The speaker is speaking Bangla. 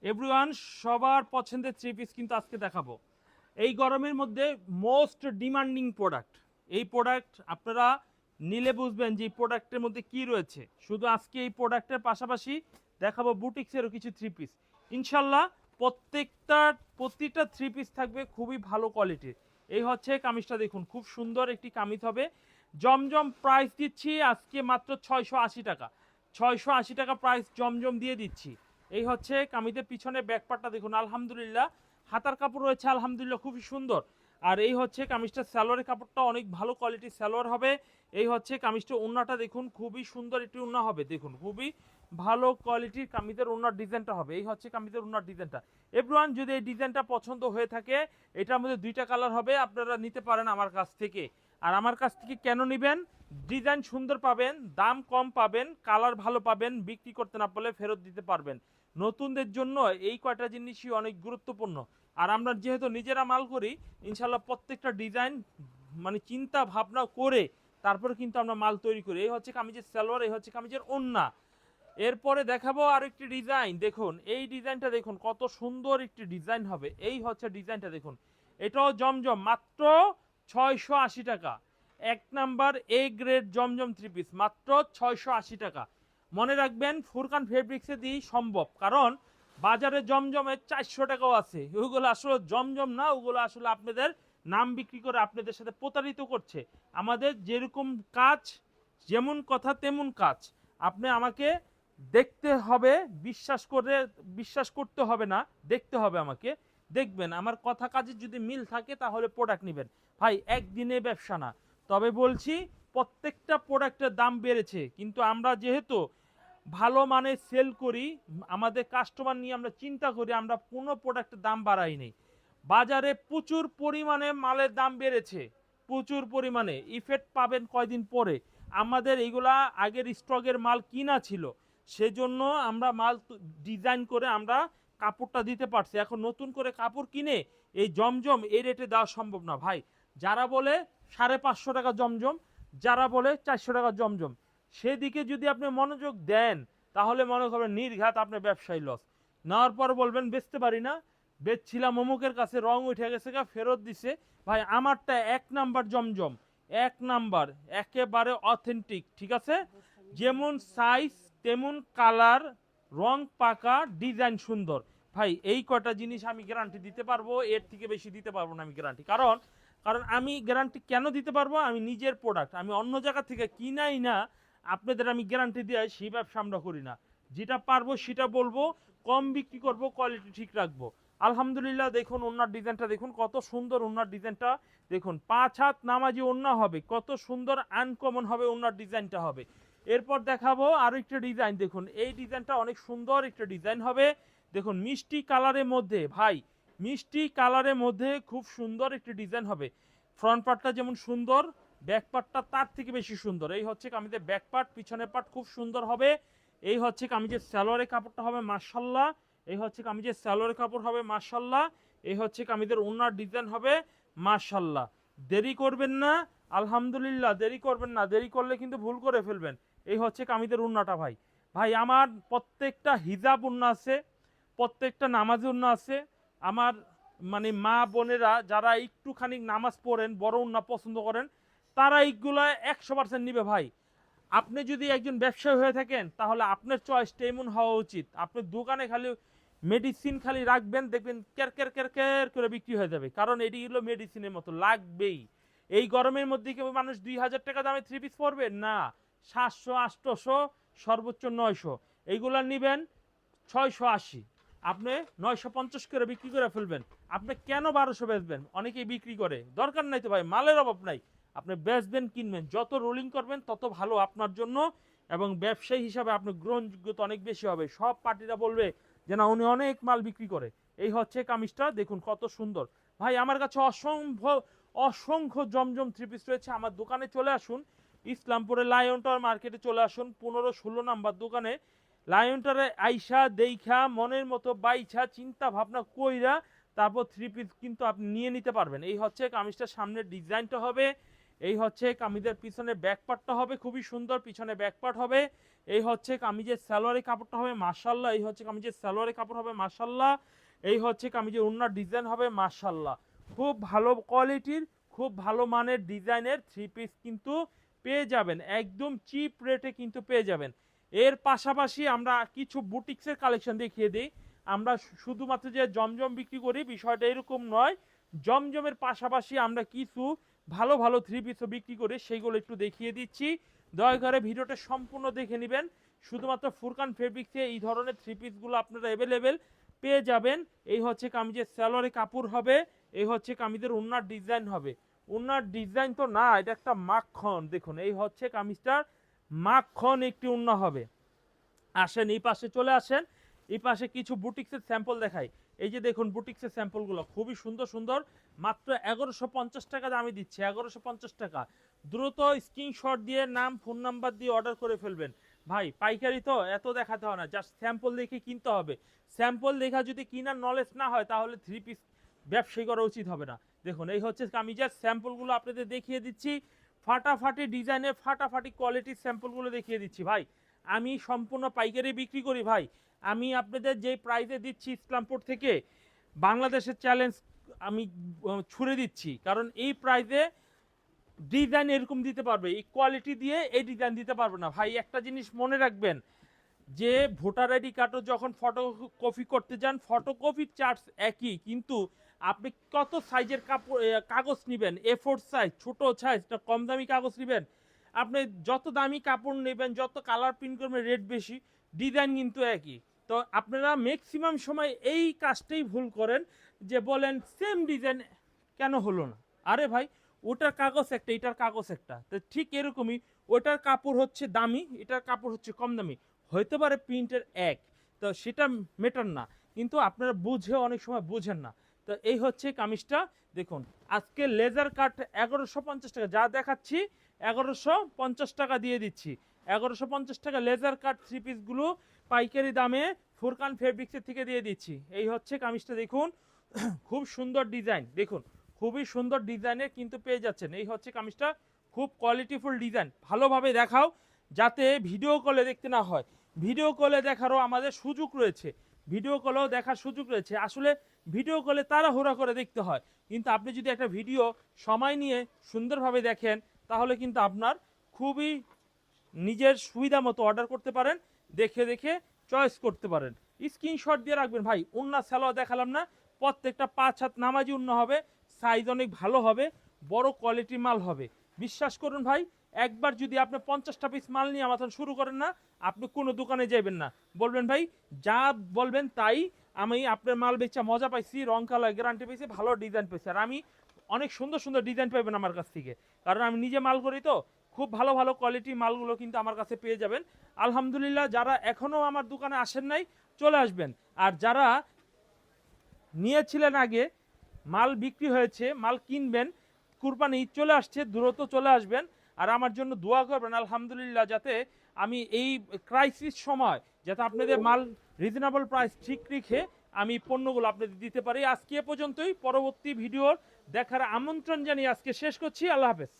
এভরিওয়ান, সবার পছন্দের থ্রি পিস কিন্তু আজকে দেখাবো। এই গরমের মধ্যে মোস্ট ডিমান্ডিং প্রোডাক্ট। এই প্রোডাক্ট আপনারা নিলে বুঝবেন যে এই প্রোডাক্টের মধ্যে কি রয়েছে। শুধু আজকে এই প্রোডাক্টের পাশাপাশি দেখাবো বুটিক্সেরও কিছু থ্রি পিস। ইনশাল্লাহ প্রতিটা থ্রি পিস থাকবে খুবই ভালো কোয়ালিটির। এই হচ্ছে কামিজটা, দেখুন খুব সুন্দর একটি কামিজ হবে। জমজম প্রাইস দিচ্ছি আজকে মাত্র 680 টাকা। 680 টাকা প্রাইস জমজম দিয়ে দিচ্ছি। এই হচ্ছে কামিজের পিছনে ব্যাকপার্টটা দেখুন, আলহামদুলিল্লাহ হাতার কাপড় রয়েছে আলহামদুলিল্লাহ খুবই সুন্দর। আর এই হচ্ছে কামিজটা, সালোয়ারের কাপড়টা অনেক ভালো কোয়ালিটির সালোয়ার হবে। এই হচ্ছে কামিজটা, ওন্নাটা দেখুন খুবই সুন্দর একটি ওন্না হবে, দেখুন খুবই ভালো কোয়ালিটির কামিজের ওন্নার ডিজাইনটা হবে। এই হচ্ছে কামিজের ওন্নার ডিজাইনটা। এভরিওয়ান, যদি এই ডিজাইনটা পছন্দ হয়ে থাকে, এটার মধ্যে দুইটা কালার হবে, আপনারা নিতে পারেন আমার কাছ থেকে। আর আমার কাছ থেকে কেন নেবেন? ডিজাইন সুন্দর পাবেন, দাম কম পাবেন, কালার ভালো পাবেন, বিক্রি করতে না পারলে ফেরত দিতে পারবেন। নতুনদের জন্য এই কয়টা জিনিসই অনেক গুরুত্বপূর্ণ। আর আমরা যেহেতু নিজেরা মাল করি, ইনশাল্লাহ প্রত্যেকটা ডিজাইন মানে চিন্তা ভাবনা করে তারপরে কিন্তু আমরা মাল তৈরি করি। এই হচ্ছে কামিজের সালোয়ার, এই হচ্ছে কামিজের ওন্না। এরপরে দেখাবো আর একটি ডিজাইন, দেখুন এই ডিজাইনটা দেখুন কত সুন্দর একটি ডিজাইন হবে। এই হচ্ছে ডিজাইনটা দেখুন, এটাও জমজম, মাত্র 680 টাকা। এক number A grade Zamzam three piece, মাত্র 680 টাকা। মনে রাখবেন ফুরকান ফেব্রিক্সে দিয়েই সম্ভব, কারণ বাজারে জমজমের 400 টাকাও আছে। ওগুলো আসলে জমজম না, ওগুলো আসলে আপনাদের নাম বিক্রি করে আপনাদের সাথে প্রতারিত করছে। আমাদের যেরকম কাজ, যেমন কথা তেমন কাজ। আপনি আমাকে দেখতে হবে, বিশ্বাস করতে হবে না, দেখতে হবে আমাকে। দেখবেন আমার কথা কাজের যদি মিল থাকে তাহলে প্রোডাক্ট নেবেন। ভাই একদিনে ব্যবসা না, তবে বলছি প্রত্যেকটা প্রোডাক্টের দাম বেড়েছে, কিন্তু আমরা যেহেতু ভালো মানে সেল করি, আমাদের কাস্টমার নিয়ে আমরা চিন্তা করি, আমরা কোনো প্রোডাক্টের দাম বাড়াই নেই। বাজারে প্রচুর পরিমাণে মালের দাম বেড়েছে, প্রচুর পরিমাণে ইফেক্ট পাবেন কয়দিন পরে। আমাদের এইগুলা আগের স্টকের মাল কিনা ছিল, সেজন্য আমরা মাল ডিজাইন করে আমরা কাপড়টা দিতে পারছি। এখন নতুন করে কাপড় কিনে এই জমজম এই রেটে দেওয়া সম্ভব না ভাই। যারা বলে 550 টাকা জমজম, যারা বলে 400 টাকা জমজম, সেদিকে যদি আপনি মনোযোগ দেন তাহলে মনে করবেন নির্ঘাত আপনার ব্যবসায়ী লস। নেওয়ার পর বলবেন বেচতে পারি না, বেচছিলাম অমুকের কাছে, রং উঠে গেছে, ফেরত দিছে। ভাই আমারটা এক নাম্বার জমজম, এক নাম্বার, একেবারে অথেন্টিক, ঠিক আছে? যেমন সাইজ তেমন কালার, রং পাকা, ডিজাইন সুন্দর। ভাই এই কয়টা জিনিস আমি গ্যারান্টি দিতে পারবো, এর থেকে বেশি দিতে পারবো না আমি গ্যারান্টি। কারণ কারণ আমি গ্যারান্টি কেন দিতে পারবো, আমি নিজের প্রোডাক্ট আমি অন্য জায়গা থেকে কিনাই না, আপনাদের আমি গ্যারান্টি দিয়ে সেই ব্যবসা আমরা করি না। যেটা পারবো সেটা বলবো, কম বিক্রি করব, কোয়ালিটি ঠিক রাখবো। আলহামদুলিল্লাহ দেখুন ওনার ডিজাইনটা দেখুন কত সুন্দর, ওনার ডিজাইনটা দেখুন 5 হাত নামাজি ওন্না হবে, কত সুন্দর আনকমন হবে ওনার ডিজাইনটা হবে। এরপর দেখাবো আরো একটা ডিজাইন, দেখুন এই ডিজাইনটা অনেক সুন্দর একটা ডিজাইন হবে। দেখুন মিষ্টি কালারের মধ্যে, ভাই মিষ্টি কালারের মধ্যে খুব সুন্দর একটি ডিজাইন হবে। ফ্রন্ট পার্টটা যেমন সুন্দর, ব্যাক পার্টটা তার থেকে বেশি সুন্দর। এই হচ্ছে কামিজের ব্যাক পার্ট, পিছনের পার্ট খুব সুন্দর হবে। এই হচ্ছে কামিজের সালোয়ারের কাপড়টা হবে মাশাল্লাহ। এই হচ্ছে কামিজের সালোয়ারের কাপড় হবে মাশাল্লাহ। এই হচ্ছে কামিজের ওনার ডিজাইন হবে মাশাল্লাহ। দেরি করবেন না, আলহামদুলিল্লাহ দেরি করবেন না, দেরি করলে কিন্তু ভুল করে ফেলবেন। এই হচ্ছে কামিজের ওন্নাটা ভাই। ভাই আমার প্রত্যেকটা হিজাব ওন্না আছে, প্রত্যেকটা নামাজি ওন্না আছে। আমার মানে মা বোনেরা যারা একটুখানি নামাজ পড়েন, বড় ওন্না পছন্দ করেন, তারা এইগুলা 100% নিবে ভাই। আপনি যদি একজন ব্যবসায়ী হয়ে থাকেন তাহলে আপনার চয়েসটা এমন হওয়া উচিত, আপনি দোকানে খালি মেডিসিন খালি রাখবেন, দেখবেন কের কের কের কের করে বিক্রি হয়ে যাবে, কারণ এটি হলো মেডিসিনের মতো লাগবেই। এই গরমের মধ্যে কি মানুষ 2000 টাকা দামে থ্রি পিস পরবে না? 700 800, সর্বোচ্চ 900, এইগুলা নিবেন 680, আপনি 950 করে বিক্রি করে ফেলবেন। আপনি কেন 1200 বেচবেন? অনেকেই বিক্রি করে, দরকার নাই তো ভাই, মালের অভাব নাই। আপনি বেচবেন কিনবেন, যত রোলিং করবেন তত ভালো আপনার জন্য, এবং ব্যবসায়ী হিসাবে আপনার গ্রহণযোগ্যতা অনেক বেশি হবে। সব পার্টিরা বলবে যে না উনি অনেক মাল বিক্রি করে। এই হচ্ছে কামিজটা দেখুন কত সুন্দর। ভাই আমার কাছে অসংখ্য অসংখ্য জমজম থ্রি পিস রয়েছে, আমার দোকানে চলে আসুন, ইসলামপুরে লায়ন টাওয়ার মার্কেটে চলে আসুন, 15-16 নাম্বার দোকানে। লায়ন টাওয়ারে আইসা দেইখা মনের মতো বাইছা চিন্তা ভাবনা কইরা তারপর থ্রি পিস কিন্তু আপনি নিয়ে নিতে পারবেন। এই হচ্ছে কামিজটার সামনের ডিজাইনটা হবে। এই হচ্ছে কামিজের পিছনে ব্যাক পার্টটা হবে খুবই সুন্দর, পিছনে ব্যাক পার্ট হবে। এই হচ্ছে কামিজের সালোয়ারের কাপড়টা হবে মাশাআল্লাহ, এই হচ্ছে কামিজের সালোয়ারের কাপড় হবে মাশাআল্লাহ, এই হচ্ছে কামিজের ওড়নার ডিজাইন হবে মাশাআল্লাহ। খুব ভালো কোয়ালিটির, খুব ভালো মানের ডিজাইনের থ্রি পিস কিন্তু পেয়ে যাবেন, একদম চিপ রেটে কিন্তু পেয়ে যাবেন। এর পাশাপাশি আমরা কিছু বুটিক্সের কালেকশন দেখিয়ে দিই। আমরা শুধুমাত্র যে জমজম বিক্রি করি বিষয়টা এরকম নয়, জমজমের পাশাপাশি আমরা কিছু ভালো ভালো থ্রি পিসও বিক্রি করি, সেইগুলো একটু দেখিয়ে দিচ্ছি। দয়া করে ভিডিওটা সম্পূর্ণ দেখে নেবেন। শুধুমাত্র ফুরকান ফেব্রিক্সে এই ধরনের থ্রি পিসগুলো আপনারা অ্যাভেলেবেল পেয়ে যাবেন। এই হচ্ছে কামিজের সালোয়ারে কাপড় হবে, এই হচ্ছে কামিজের ওড়নার ডিজাইন হবে। ওড়নার ডিজাইন তো না, এটা একটা মাখন, দেখুন এই হচ্ছে কামিজটার মাখন একটি ওড়না হবে। আসেন এই পাশে চলে আসেন, এই পাশে কিছু বুটিক্সের স্যাম্পল দেখাই। এই যে দেখুন বুটিক্সের স্যাম্পলগুলো খুবই সুন্দর সুন্দর, মাত্র 1150 টাকা দামে দিচ্ছে, 1150 টাকা। দ্রুত স্ক্রিনশট দিয়ে নাম ফোন নাম্বার দিয়ে অর্ডার করে ফেলবেন। ভাই পাইকারি তো এত দেখাতে হয় না, জাস্ট স্যাম্পল দেখে কিনতে হবে। স্যাম্পল দেখা যদি কিনার নলেজ না হয় তাহলে থ্রি পিস ব্যবসায়ী করা উচিত হবে না। দেখুন এই হচ্ছে কামিজের স্যাম্পলগুলো আপনাদের দেখিয়ে দিচ্ছি, ফাটাফাটি ডিজাইনের ফাটাফাটি কোয়ালিটির স্যাম্পলগুলো দেখিয়ে দিচ্ছি। ভাই আমি সম্পূর্ণ পাইকারি বিক্রি করি ভাই, আমি আপনাদের যে প্রাইসে দিচ্ছি ইসলামপুর থেকে বাংলাদেশের চ্যালেঞ্জ আমি ছুড়ে দিচ্ছি, কারণ এই প্রাইসে ডিজাইন এরকম দিতে পারবে, এই কোয়ালিটি দিয়ে এই ডিজাইন দিতে পারবে না ভাই। একটা জিনিস মনে রাখবেন, যে ভোটার আইডি কার্ডও যখন ফটোকপি করতে যান ফটোকপির চার্জ একই, কিন্তু আপনি কত সাইজের কাগজ নেবেন, A4 সাইজ, ছোট সাইজ না কম দামি কাগজ নেবেন, আপনি যত দামি কাপড় নেবেন, যত কালার প্রিন্ট করবেন রেট বেশি, ডিজাইন কিন্তু একই। তো আপনারা ম্যাক্সিমাম সময় এই কাজটাই ভুল করেন, যে বলেন সেম ডিজাইন কেন হলো না। আরে ভাই ওটার কাগজ একটা, এটার কাগজ একটা, তো ঠিক এরকমই ওটার কাপড় হচ্ছে দামি, এটার কাপড় হচ্ছে কম দামি, হইতে পারে প্রিন্টের এক, তো সেটা মেটার না, কিন্তু আপনারা বুঝে অনেক সময় বুঝেন না। তো এই হচ্ছে কামিজটা দেখুন, আজকে লেজার কাট 1150 টাকা, যা দেখাচ্ছি 1150 টাকা দিয়ে দিচ্ছি। 1150 টাকা লেজার কাট থ্রি পিসগুলো পাইকারি দামে ফুরকান ফেব্রিক্সের থেকে দিয়ে দিচ্ছি। এই হচ্ছে কামিজটা দেখুন, খুব সুন্দর ডিজাইন, দেখুন খুবই সুন্দর ডিজাইনের কিন্তু পেয়ে যাচ্ছেন। এই হচ্ছে কামিজটা, খুব কোয়ালিটিফুল ডিজাইন। ভালোভাবে দেখাও যাতে ভিডিও কলে দেখতে না হয়, ভিডিও কলে দেখারও আমাদের সুযোগ রয়েছে, ভিডিও কলেও দেখার সুযোগ রয়েছে। আসলে ভিডিও কলে তাড়াহুড়া করে দেখতে হয়, কিন্তু আপনি যদি একটা ভিডিও সময় নিয়ে সুন্দরভাবে দেখেন তাহলে কিন্তু আপনার খুবই নিজের সুবিধা মতো অর্ডার করতে পারেন, দেখে দেখে চয়েস করতে পারেন। স্ক্রিনশট দিয়ে রাখবেন ভাই, ওন্না সালোয়ার দেখালাম না, প্রত্যেকটা 5 হাত নামাজি ওন্না হবে, সাইজ অনেক ভালো হবে, বড় কোয়ালিটির মাল হবে। বিশ্বাস করুন ভাই, একবার যদি আপনি 50টা পিস মাল নিয়ে আমার শুরু করেন না, আপনি কোনো দোকানে যাবেন না, বলবেন ভাই যা বলবেন তাই, আমি আপনার মাল বেচা মজা পাইছি, রং কালার গ্যারান্টি পাইছি, ভালো ডিজাইন পাইছি। আর আমি অনেক সুন্দর সুন্দর ডিজাইন পাইবেন আমার কাছ থেকে, কারণ আমি নিজে মাল করি, তো খুব ভালো ভালো কোয়ালিটি মালগুলো কিন্তু আমার কাছে পেয়ে যাবেন আলহামদুলিল্লাহ। যারা এখনও আমার দোকানে আসেন নাই চলে আসবেন, আর যারা নিয়েছিলেন আগে, মাল বিক্রি হয়েছে, মাল কিনবেন, কুরবানি ঈদ চলে আসছে, দ্রুত চলে আসবেন। আর আমার জন্য দোয়া করবেন আলহামদুলিল্লাহ, যাতে আমি এই ক্রাইসিস সময় যাতে আপনাদের মাল রিজনেবল প্রাইস ঠিক রেখে আমি পণ্যগুলো আপনাদের দিতে পারি। আজকে এ পর্যন্তই, পরবর্তী ভিডিওর দেখার আমন্ত্রণ জানিয়ে আজকে শেষ করছি। আল্লাহ হাফেজ।